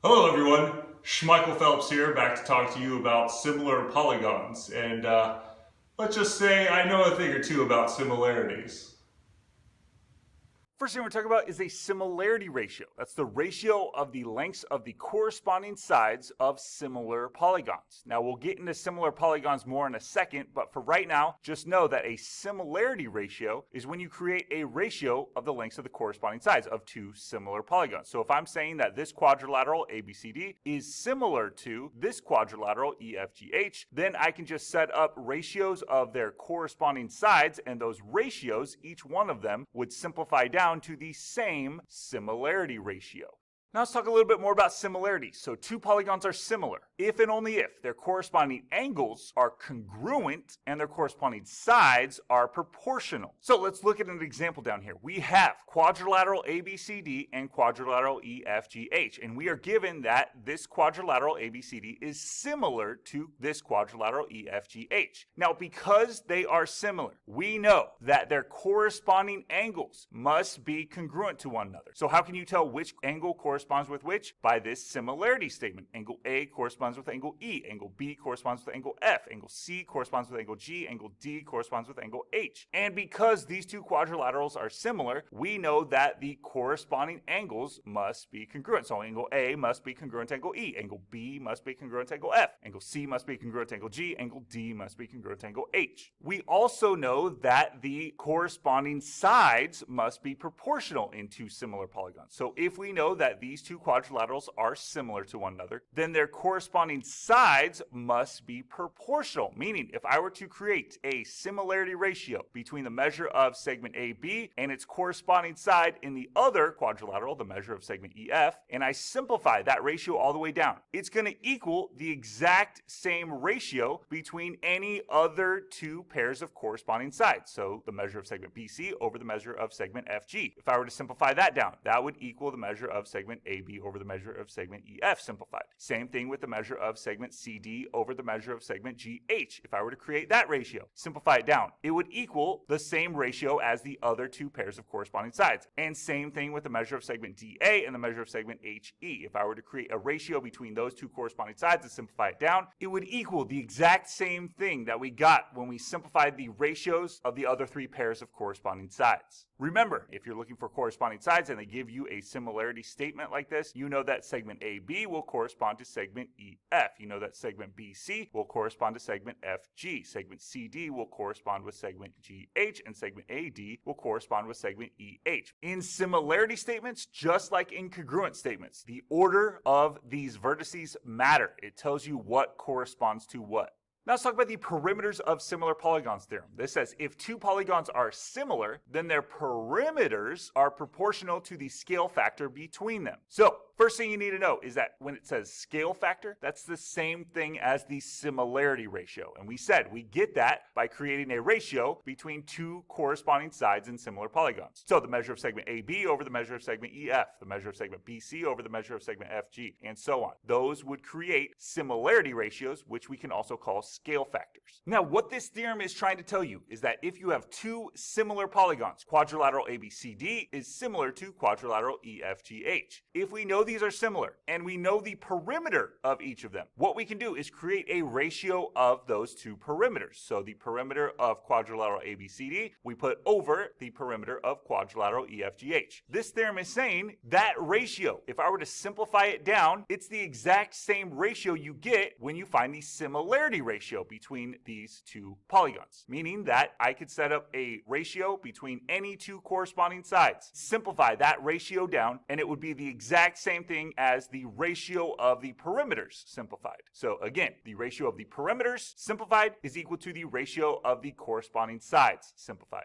Hello everyone, Schmeichel Phelps here, back to talk to you about similar polygons. And let's just say I know a thing or two about similarities. First thing we're talking about is a similarity ratio. That's the ratio of the lengths of the corresponding sides of similar polygons. Now we'll get into similar polygons more in a second, but for right now, just know that a similarity ratio is when you create a ratio of the lengths of the corresponding sides of two similar polygons. So if I'm saying that this quadrilateral ABCD is similar to this quadrilateral EFGH, then I can just set up ratios of their corresponding sides, and those ratios, each one of them, would simplify down to the same similarity ratio. Now let's talk a little bit more about similarity. So two polygons are similar if and only if their corresponding angles are congruent and their corresponding sides are proportional. So let's look at an example down here. We have quadrilateral ABCD and quadrilateral EFGH, and we are given that this quadrilateral ABCD is similar to this quadrilateral EFGH. Now because they are similar, we know that their corresponding angles must be congruent to one another. So how can you tell which angle corresponds with which? By this similarity statement. Angle A corresponds with angle E, angle B corresponds with angle F, angle C corresponds with angle G, angle D corresponds with angle H. And because these two quadrilaterals are similar, we know that the corresponding angles must be congruent. So angle A must be congruent to angle E, angle B must be congruent to angle F, angle C must be congruent to angle G, angle D must be congruent to angle H. We also know that the corresponding sides must be proportional in two similar polygons. So if we know that these two quadrilaterals are similar to one another, then their corresponding sides must be proportional. Meaning, if I were to create a similarity ratio between the measure of segment AB and its corresponding side in the other quadrilateral, the measure of segment EF, and I simplify that ratio all the way down, it's going to equal the exact same ratio between any other two pairs of corresponding sides. So the measure of segment BC over the measure of segment FG. If I were to simplify that down, that would equal the measure of segment AB over the measure of segment EF simplified. Same thing with the measure of segment CD over the measure of segment GH. If I were to create that ratio, simplify it down, it would equal the same ratio as the other two pairs of corresponding sides. And same thing with the measure of segment DA and the measure of segment HE. If I were to create a ratio between those two corresponding sides and simplify it down, it would equal the exact same thing that we got when we simplified the ratios of the other three pairs of corresponding sides. Remember, if you're looking for corresponding sides and they give you a similarity statement like this, you know that segment AB will correspond to segment EF. You know that segment BC will correspond to segment FG. Segment CD will correspond with segment GH, and segment AD will correspond with segment EH. In similarity statements, just like in congruent statements, the order of these vertices matter. It tells you what corresponds to what. Now let's talk about the perimeters of Similar Polygons Theorem. This says if two polygons are similar, then their perimeters are proportional to the scale factor between them. So first thing you need to know is that when it says scale factor, that's the same thing as the similarity ratio. And we said we get that by creating a ratio between two corresponding sides in similar polygons. So the measure of segment AB over the measure of segment EF, the measure of segment BC over the measure of segment FG, and so on. Those would create similarity ratios, which we can also call scale factors. Now, what this theorem is trying to tell you is that if you have two similar polygons, quadrilateral ABCD is similar to quadrilateral EFGH. If we know these are similar and we know the perimeter of each of them, what we can do is create a ratio of those two perimeters. So the perimeter of quadrilateral ABCD, we put over the perimeter of quadrilateral EFGH. This theorem is saying that ratio, if I were to simplify it down, it's the exact same ratio you get when you find the similarity ratio between these two polygons, meaning that I could set up a ratio between any two corresponding sides, simplify that ratio down, and it would be the exact same thing as the ratio of the perimeters simplified. So again, the ratio of the perimeters simplified is equal to the ratio of the corresponding sides simplified.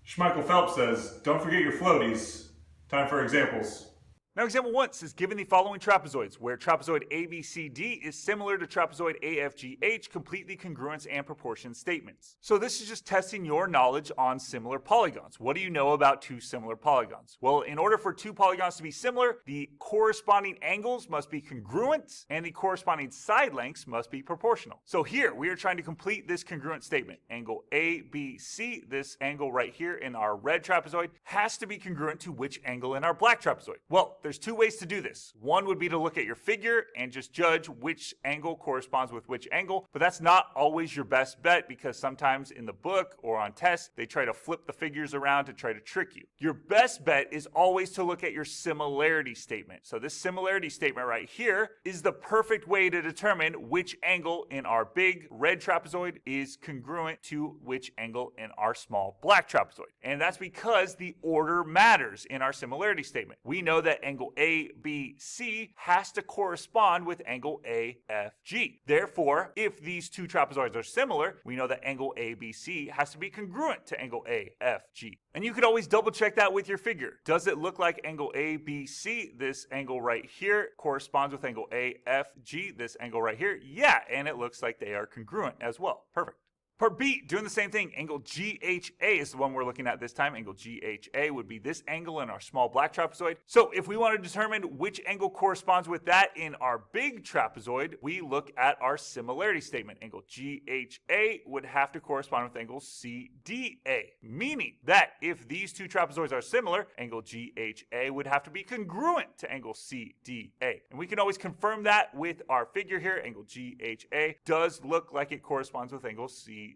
Schmeichel Phelps says, don't forget your floaties. Time for examples. Now, example 1 says, given the following trapezoids, where trapezoid ABCD is similar to trapezoid AFGH, complete the congruence and proportion statements. So this is just testing your knowledge on similar polygons. What do you know about two similar polygons? Well, in order for two polygons to be similar, the corresponding angles must be congruent and the corresponding side lengths must be proportional. So here, we are trying to complete this congruent statement. Angle ABC, this angle right here in our red trapezoid, has to be congruent to which angle in our black trapezoid? Well, there's two ways to do this. One would be to look at your figure and just judge which angle corresponds with which angle, but that's not always your best bet because sometimes in the book or on tests, they try to flip the figures around to try to trick you. Your best bet is always to look at your similarity statement. So this similarity statement right here is the perfect way to determine which angle in our big red trapezoid is congruent to which angle in our small black trapezoid. And that's because the order matters in our similarity statement. We know that angle ABC has to correspond with angle AFG. Therefore, if these two trapezoids are similar, we know that angle ABC has to be congruent to angle AFG. And you could always double check that with your figure. Does it look like angle ABC, this angle right here, corresponds with angle AFG, this angle right here? Yeah, and it looks like they are congruent as well. Perfect. Part B, doing the same thing. Angle GHA is the one we're looking at this time. Angle GHA would be this angle in our small black trapezoid. So if we want to determine which angle corresponds with that in our big trapezoid, we look at our similarity statement. Angle GHA would have to correspond with angle CDA, meaning that if these two trapezoids are similar, angle GHA would have to be congruent to angle CDA. And we can always confirm that with our figure here. Angle GHA does look like it corresponds with angle CDA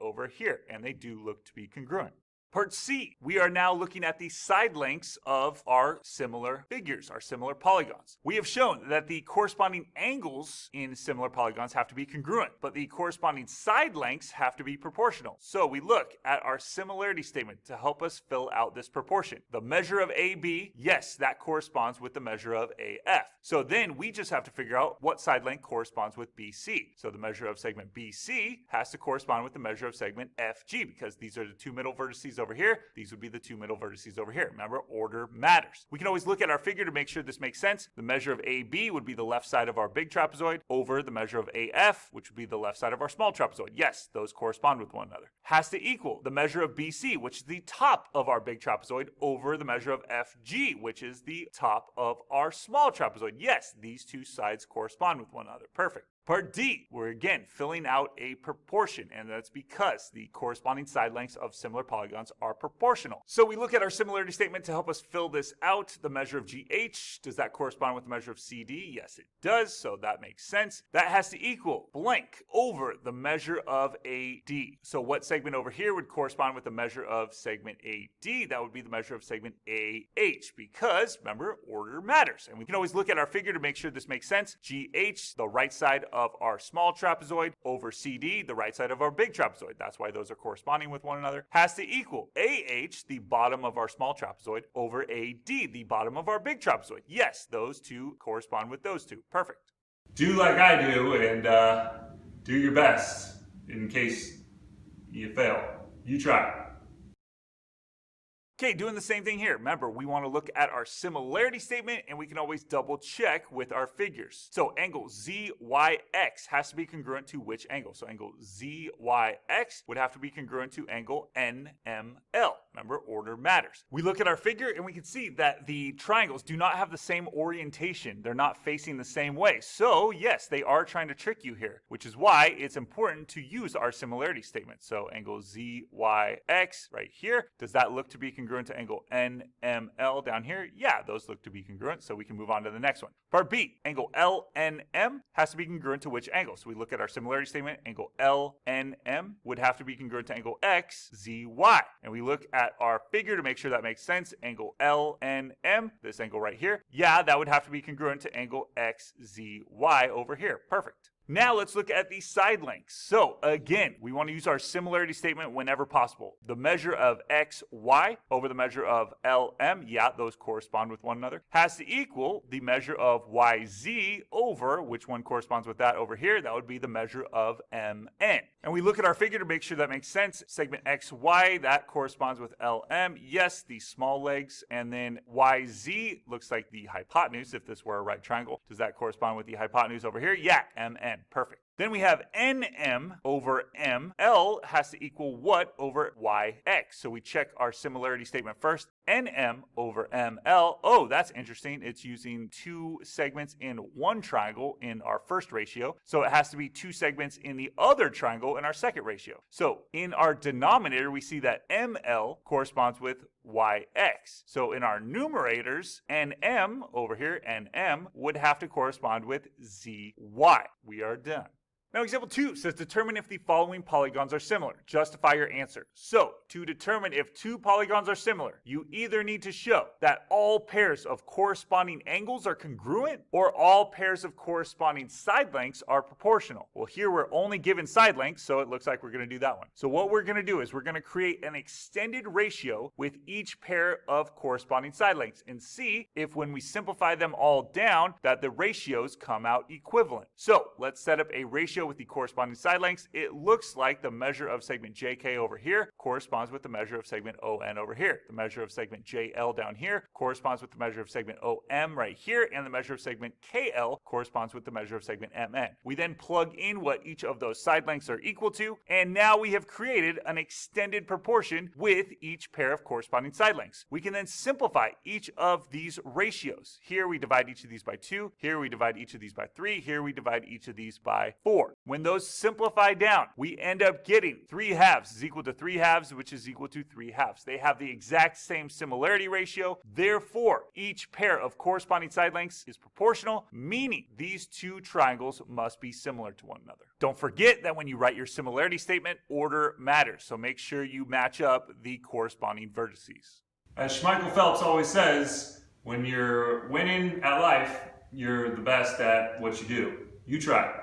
over here, and they do look to be congruent. Part C, we are now looking at the side lengths of our similar figures, our similar polygons. We have shown that the corresponding angles in similar polygons have to be congruent, but the corresponding side lengths have to be proportional. So we look at our similarity statement to help us fill out this proportion. The measure of AB, yes, that corresponds with the measure of AF. So then we just have to figure out what side length corresponds with BC. So the measure of segment BC has to correspond with the measure of segment FG because these are the two middle vertices over here. These would be the two middle vertices over here. Remember, order matters. We can always look at our figure to make sure this makes sense. The measure of AB would be the left side of our big trapezoid over the measure of AF, which would be the left side of our small trapezoid. Yes, those correspond with one another. Has to equal the measure of BC, which is the top of our big trapezoid, over the measure of FG, which is the top of our small trapezoid. Yes, these two sides correspond with one another. Perfect. Part D, we're again filling out a proportion, and that's because the corresponding side lengths of similar polygons are proportional. So we look at our similarity statement to help us fill this out. The measure of GH, does that correspond with the measure of CD? Yes, it does, so that makes sense. That has to equal blank over the measure of AD. So what segment over here would correspond with the measure of segment AD? That would be the measure of segment AH, because, remember, order matters. And we can always look at our figure to make sure this makes sense. GH, the right side of our small trapezoid, over CD, the right side of our big trapezoid. That's why those are corresponding with one another. Has to equal AH, the bottom of our small trapezoid, over AD, the bottom of our big trapezoid. Yes, those two correspond with those two. Perfect. Do like I do and do your best in case you fail. You try. Okay, doing the same thing here. Remember, we want to look at our similarity statement and we can always double check with our figures. So angle ZYX has to be congruent to which angle? So angle ZYX would have to be congruent to angle NML. Remember, order matters. We look at our figure and we can see that the triangles do not have the same orientation. They're not facing the same way. So yes, they are trying to trick you here, which is why it's important to use our similarity statement. So angle ZYX right here, does that look to be congruent to angle NML down here? Yeah, those look to be congruent, so we can move on to the next one. Part B, angle LNM has to be congruent to which angle? So we look at our similarity statement, angle LNM would have to be congruent to angle XZY. And we look at our figure to make sure that makes sense. Angle LNM, this angle right here, yeah, that would have to be congruent to angle XZY over here. Perfect. Now let's look at the side lengths. So again, we want to use our similarity statement whenever possible. The measure of XY over the measure of LM, yeah, those correspond with one another, has to equal the measure of YZ over, which one corresponds with that over here? That would be the measure of MN. And we look at our figure to make sure that makes sense. Segment XY, that corresponds with LM. Yes, the small legs. And then YZ looks like the hypotenuse if this were a right triangle. Does that correspond with the hypotenuse over here? Yeah, MN. Perfect. Then we have NM over ML has to equal what over YX? So we check our similarity statement first. NM over ML. Oh, that's interesting. It's using two segments in one triangle in our first ratio. So it has to be two segments in the other triangle in our second ratio. So in our denominator, we see that ML corresponds with YX. So in our numerators, NM over here, NM would have to correspond with ZY. We are done. Now, example 2 says determine if the following polygons are similar. Justify your answer. So, to determine if two polygons are similar, you either need to show that all pairs of corresponding angles are congruent or all pairs of corresponding side lengths are proportional. Well, here we're only given side lengths, so it looks like we're going to do that one. So what we're going to do is we're going to create an extended ratio with each pair of corresponding side lengths and see if when we simplify them all down that the ratios come out equivalent. So, let's set up a ratio with the corresponding side lengths. It looks like the measure of segment JK over here corresponds with the measure of segment ON over here. The measure of segment JL down here corresponds with the measure of segment OM right here, and the measure of segment KL corresponds with the measure of segment MN. We then plug in what each of those side lengths are equal to, and now we have created an extended proportion with each pair of corresponding side lengths. We can then simplify each of these ratios. Here we divide each of these by 2, here we divide each of these by 3, here we divide each of these by 4. When those simplify down, we end up getting 3/2 is equal to 3/2, which is equal to 3/2. They have the exact same similarity ratio. Therefore, each pair of corresponding side lengths is proportional, meaning these two triangles must be similar to one another. Don't forget that when you write your similarity statement, order matters. So make sure you match up the corresponding vertices. As Schmeichel Phelps always says, when you're winning at life, you're the best at what you do. You try.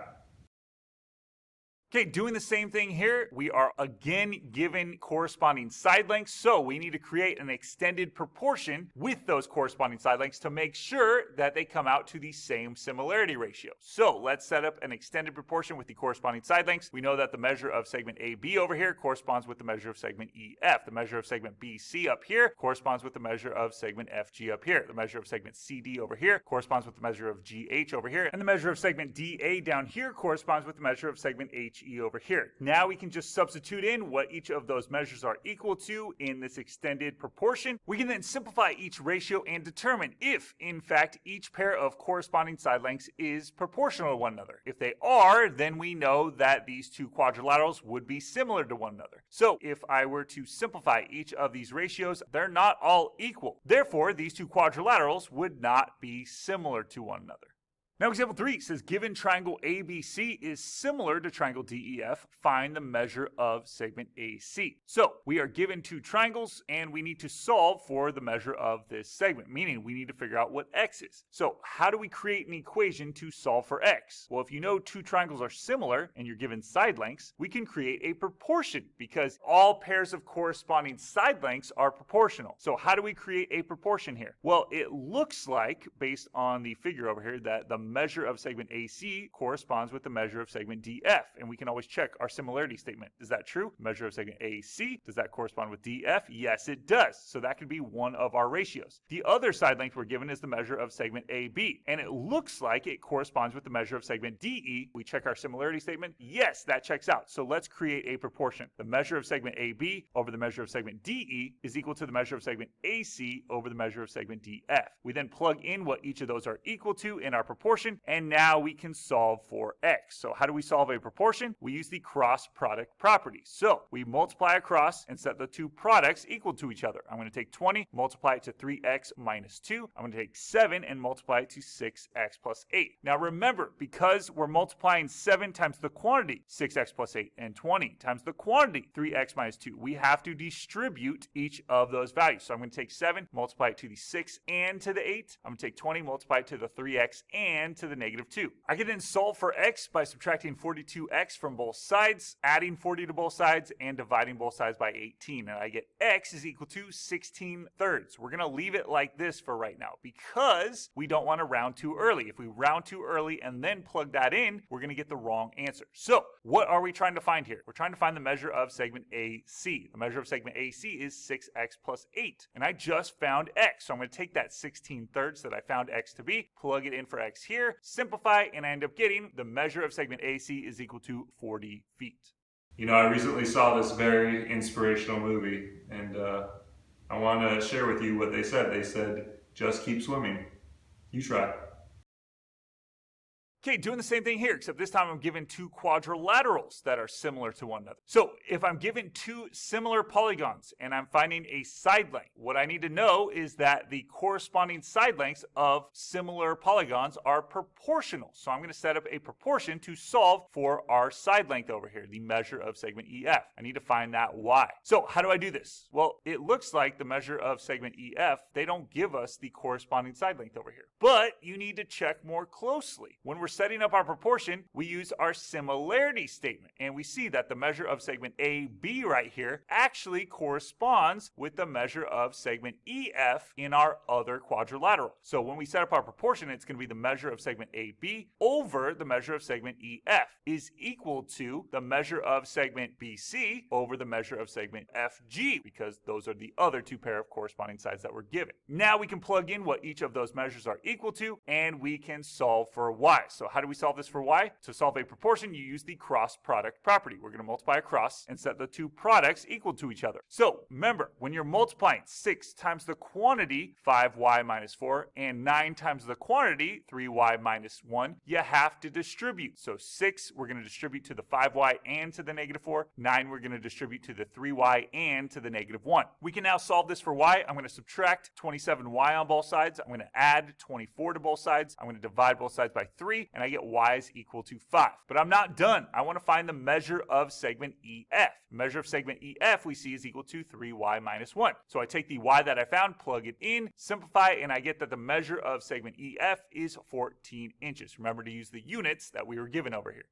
Okay, doing the same thing here, we are again given corresponding side lengths, so we need to create an extended proportion with those corresponding side lengths to make sure that they come out to the same similarity ratio. So let's set up an extended proportion with the corresponding side lengths. We know that the measure of segment AB over here corresponds with the measure of segment EF. The measure of segment BC up here corresponds with the measure of segment FG up here. The measure of segment CD over here corresponds with the measure of GH over here. And the measure of segment DA down here corresponds with the measure of segment HE over here. Now we can just substitute in what each of those measures are equal to in this extended proportion. We can then simplify each ratio and determine if, in fact, each pair of corresponding side lengths is proportional to one another. If they are, then we know that these two quadrilaterals would be similar to one another. So if I were to simplify each of these ratios, they're not all equal. Therefore, these two quadrilaterals would not be similar to one another. Now, example 3 says, given triangle ABC is similar to triangle DEF, find the measure of segment AC. So, we are given two triangles, and we need to solve for the measure of this segment, meaning we need to figure out what X is. So, how do we create an equation to solve for X? Well, if you know two triangles are similar, and you're given side lengths, we can create a proportion, because all pairs of corresponding side lengths are proportional. So, how do we create a proportion here? Well, it looks like, based on the figure over here, that the measure of segment AC corresponds with the measure of segment DF, and we can always check our similarity statement. Is that true? Measure of segment AC, does that correspond with DF? Yes, it does. So that could be one of our ratios. The other side length we're given is the measure of segment AB, and it looks like it corresponds with the measure of segment DE. We check our similarity statement. Yes, that checks out. So let's create a proportion. The measure of segment AB over the measure of segment DE is equal to the measure of segment AC over the measure of segment DF. We then plug in what each of those are equal to in our proportion, and now we can solve for X. So how do we solve a proportion? We use the cross product property. So we multiply across and set the two products equal to each other. I'm going to take 20, multiply it to 3x minus 2. I'm going to take 7 and multiply it to 6x plus 8. Now remember, because we're multiplying 7 times the quantity, 6x plus 8, and 20 times the quantity, 3x minus 2, we have to distribute each of those values. So I'm going to take 7, multiply it to the 6 and to the 8. I'm going to take 20, multiply it to the 3x and to the negative 2. I can then solve for X by subtracting 42x from both sides, adding 40 to both sides, and dividing both sides by 18. And I get X is equal to 16/3. We're going to leave it like this for right now because we don't want to round too early. If we round too early and then plug that in, we're going to get the wrong answer. So what are we trying to find here? We're trying to find the measure of segment AC. The measure of segment AC is 6x plus 8. And I just found X. So I'm going to take that 16/3 that I found X to be, plug it in for X here, simplify, and I end up getting the measure of segment AC is equal to 40 feet. You know, I recently saw this very inspirational movie, and I want to share with you what they said. They said, just keep swimming. You try. Okay, doing the same thing here, except this time I'm given two quadrilaterals that are similar to one another. So if I'm given two similar polygons and I'm finding a side length, what I need to know is that the corresponding side lengths of similar polygons are proportional. So I'm going to set up a proportion to solve for our side length over here, the measure of segment EF. I need to find that Y. So how do I do this? Well, it looks like the measure of segment EF, they don't give us the corresponding side length over here. But you need to check more closely. When we're setting up our proportion, we use our similarity statement, and we see that the measure of segment AB right here actually corresponds with the measure of segment EF in our other quadrilateral. So when we set up our proportion, it's going to be the measure of segment AB over the measure of segment EF is equal to the measure of segment BC over the measure of segment FG, because those are the other two pair of corresponding sides that we're given. Now we can plug in what each of those measures are equal to, and we can solve for Y. So how do we solve this for Y? To solve a proportion, you use the cross product property. We're going to multiply across and set the two products equal to each other. So remember, when you're multiplying 6 times the quantity, 5y minus 4, and 9 times the quantity, 3y minus 1, you have to distribute. So 6, we're going to distribute to the 5y and to the negative 4. 9, we're going to distribute to the 3y and to the negative 1. We can now solve this for Y. I'm going to subtract 27y on both sides. I'm going to add 24 to both sides. I'm going to divide both sides by 3, and I get y is equal to 5. But I'm not done. I want to find the measure of segment EF. The measure of segment EF we see is equal to 3y minus 1. So I take the y that I found, plug it in, simplify, and I get that the measure of segment EF is 14 inches. Remember to use the units that we were given over here.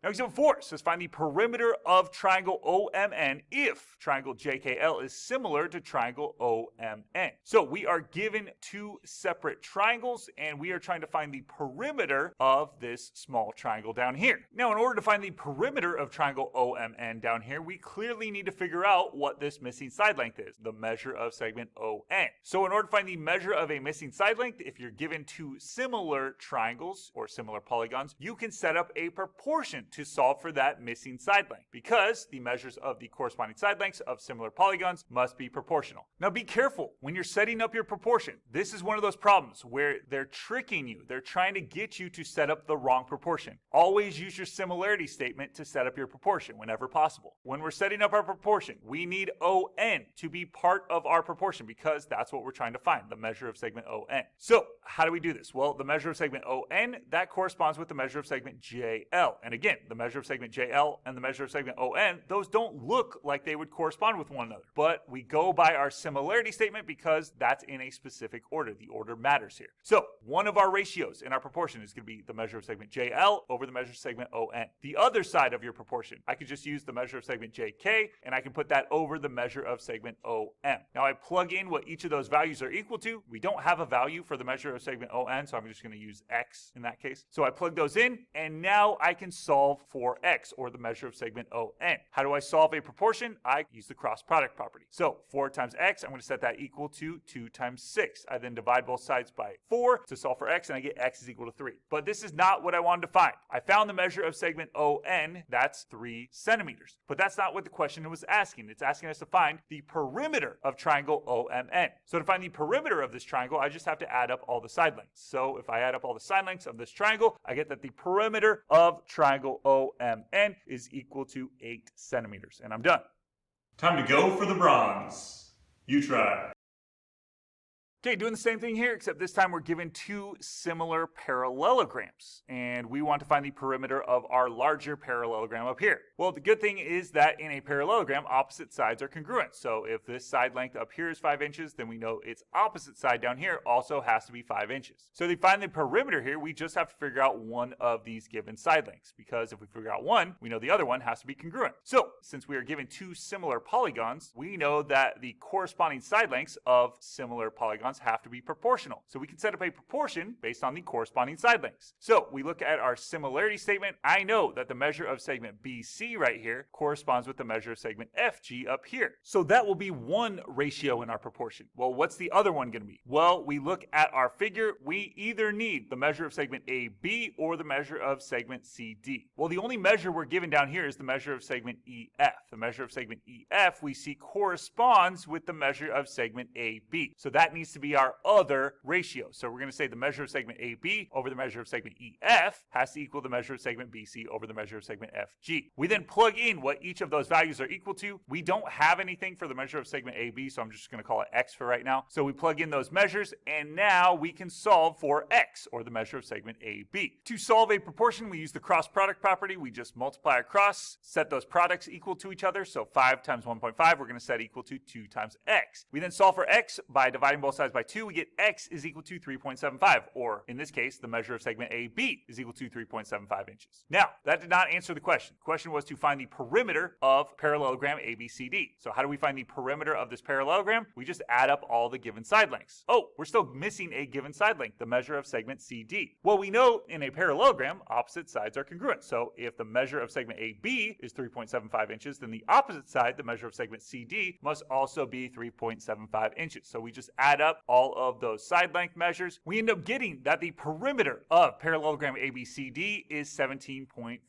Now, example 4 says find the perimeter of triangle OMN if triangle JKL is similar to triangle OMN. So we are given two separate triangles, and we are trying to find the perimeter of this small triangle down here. Now, in order to find the perimeter of triangle OMN down here, we clearly need to figure out what this missing side length is, the measure of segment ON. So in order to find the measure of a missing side length, if you're given two similar triangles or similar polygons, you can set up a proportion to solve for that missing side length, because the measures of the corresponding side lengths of similar polygons must be proportional. Now be careful when you're setting up your proportion. This is one of those problems where they're tricking you. They're trying to get you to set up the wrong proportion. Always use your similarity statement to set up your proportion whenever possible. When we're setting up our proportion, we need ON to be part of our proportion, because that's what we're trying to find, the measure of segment ON. So how do we do this? Well, the measure of segment ON, that corresponds with the measure of segment JL. And again, the measure of segment JL and the measure of segment ON, those don't look like they would correspond with one another. But we go by our similarity statement because that's in a specific order. The order matters here. So one of our ratios in our proportion is going to be the measure of segment JL over the measure of segment ON. The other side of your proportion, I could just use the measure of segment JK, and I can put that over the measure of segment OM. Now I plug in what each of those values are equal to. We don't have a value for the measure of segment ON, so I'm just going to use X in that case. So I plug those in, and now I can solve for X, or the measure of segment ON. How do I solve a proportion? I use the cross product property. So 4 times X, I'm going to set that equal to 2 times 6. I then divide both sides by 4 to solve for X, and I get X is equal to 3. But this is not what I wanted to find. I found the measure of segment ON, that's 3 centimeters. But that's not what the question was asking. It's asking us to find the perimeter of triangle OMN. So to find the perimeter of this triangle, I just have to add up all the side lengths. So if I add up all the side lengths of this triangle, I get that the perimeter of triangle OMN is equal to 8 centimeters. And I'm done. Time to go for the bronze. You try. Okay, doing the same thing here, except this time we're given two similar parallelograms, and we want to find the perimeter of our larger parallelogram up here. Well, the good thing is that in a parallelogram, opposite sides are congruent. So if this side length up here is 5 inches, then we know its opposite side down here also has to be 5 inches. So to find the perimeter here, we just have to figure out one of these given side lengths, because if we figure out one, we know the other one has to be congruent. So since we are given two similar polygons, we know that the corresponding side lengths of similar polygons polygons have to be proportional. So we can set up a proportion based on the corresponding side lengths. So we look at our similarity statement. I know that the measure of segment BC right here corresponds with the measure of segment FG up here. So that will be one ratio in our proportion. Well, what's the other one going to be? Well, we look at our figure. We either need the measure of segment AB or the measure of segment CD. Well, the only measure we're given down here is the measure of segment EF. The measure of segment EF we see corresponds with the measure of segment AB. So that needs to be our other ratio. So we're going to say the measure of segment AB over the measure of segment EF has to equal the measure of segment BC over the measure of segment FG. We then plug in what each of those values are equal to. We don't have anything for the measure of segment AB, so I'm just going to call it X for right now. So we plug in those measures, and now we can solve for X, or the measure of segment AB. To solve a proportion, we use the cross product property. We just multiply across, set those products equal to each other. So 5 times 1.5, we're going to set equal to 2 times X. We then solve for X by dividing both sides by 2. We get X is equal to 3.75, or in this case, the measure of segment AB is equal to 3.75 inches. Now, that did not answer the question. The question was to find the perimeter of parallelogram ABCD. So how do we find the perimeter of this parallelogram? We just add up all the given side lengths. Oh, we're still missing a given side length, the measure of segment CD. Well, we know in a parallelogram, opposite sides are congruent. So if the measure of segment AB is 3.75 inches, then the opposite side, the measure of segment CD, must also be 3.75 inches. So we just add up all of those side length measures. We end up getting that the perimeter of parallelogram ABCD is 17.5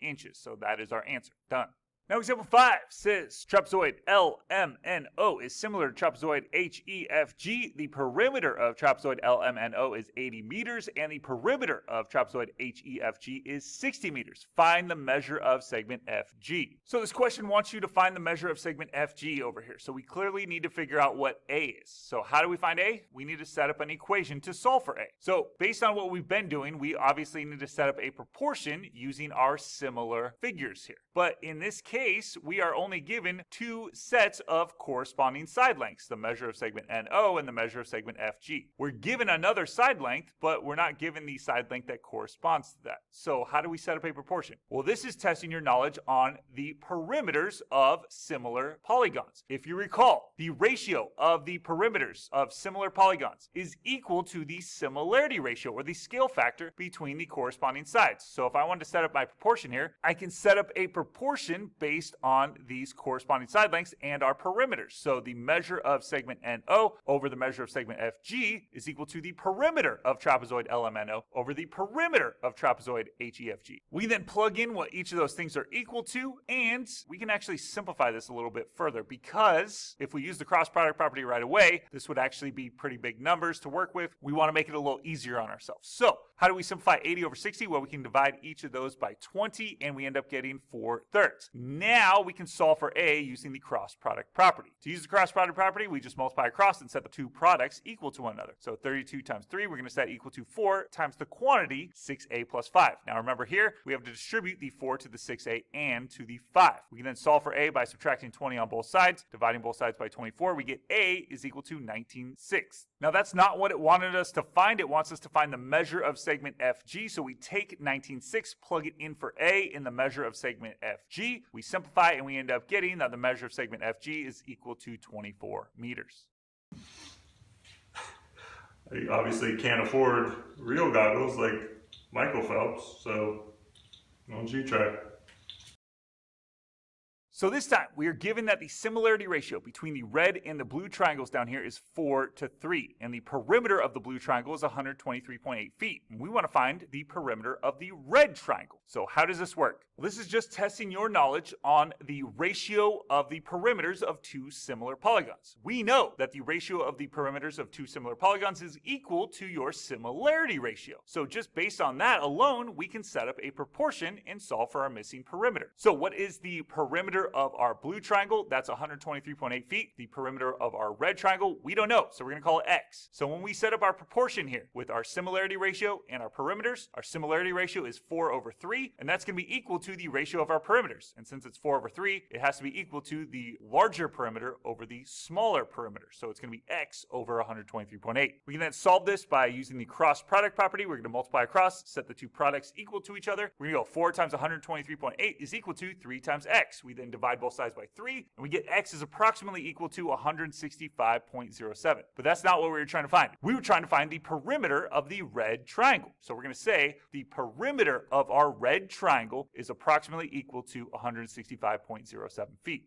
inches. So that is our answer. Done. Now example 5 says trapezoid LMNO is similar to trapezoid HEFG. The perimeter of trapezoid LMNO is 80 meters and the perimeter of trapezoid HEFG is 60 meters. Find the measure of segment FG. So this question wants you to find the measure of segment FG over here. So we clearly need to figure out what A is. So how do we find A? We need to set up an equation to solve for A. So based on what we've been doing, we obviously need to set up a proportion using our similar figures here. But in this case, we are only given two sets of corresponding side lengths, the measure of segment NO and the measure of segment FG. We're given another side length, but we're not given the side length that corresponds to that. So how do we set up a proportion? Well, this is testing your knowledge on the perimeters of similar polygons. If you recall, the ratio of the perimeters of similar polygons is equal to the similarity ratio, or the scale factor between the corresponding sides. So if I wanted to set up my proportion here, I can set up a proportion based on these corresponding side lengths and our perimeters. So the measure of segment NO over the measure of segment FG is equal to the perimeter of trapezoid LMNO over the perimeter of trapezoid HEFG. We then plug in what each of those things are equal to, and we can actually simplify this a little bit further, because if we use the cross product property right away, this would actually be pretty big numbers to work with. We want to make it a little easier on ourselves. So how do we simplify 80 over 60? Well, we can divide each of those by 20, and we end up getting 4/3. Now we can solve for A using the cross product property. To use the cross product property, we just multiply across and set the two products equal to one another. So 32 times 3, we're going to set equal to 4 times the quantity, 6A plus 5. Now remember here, we have to distribute the 4 to the 6A and to the 5. We can then solve for A by subtracting 20 on both sides, dividing both sides by 24. We get A is equal to 19/6. Now that's not what it wanted us to find. It wants us to find the measure of segment FG. So we take 19/6, plug it in for A in the measure of segment FG. We simplify and we end up getting that the measure of segment FG is equal to 24 meters. I obviously can't afford real goggles like Michael Phelps, so why don't you try? So this time, we are given that the similarity ratio between the red and the blue triangles down here is 4:3, and the perimeter of the blue triangle is 123.8 feet. And we want to find the perimeter of the red triangle. So how does this work? Well, this is just testing your knowledge on the ratio of the perimeters of two similar polygons. We know that the ratio of the perimeters of two similar polygons is equal to your similarity ratio. So just based on that alone, we can set up a proportion and solve for our missing perimeter. So what is the perimeter of our blue triangle? That's 123.8 feet. The perimeter of our red triangle, we don't know, so we're going to call it X. So when we set up our proportion here with our similarity ratio and our perimeters, our similarity ratio is 4/3, and that's going to be equal to the ratio of our perimeters. And since it's 4/3, it has to be equal to the larger perimeter over the smaller perimeter. So it's going to be X over 123.8. We can then solve this by using the cross product property. We're going to multiply across, set the two products equal to each other. We're going to go 4 times 123.8 is equal to 3 times X. We then divide both sides by 3, and we get x is approximately equal to 165.07. But that's not what we were trying to find. We were trying to find the perimeter of the red triangle. So we're going to say the perimeter of our red triangle is approximately equal to 165.07 feet.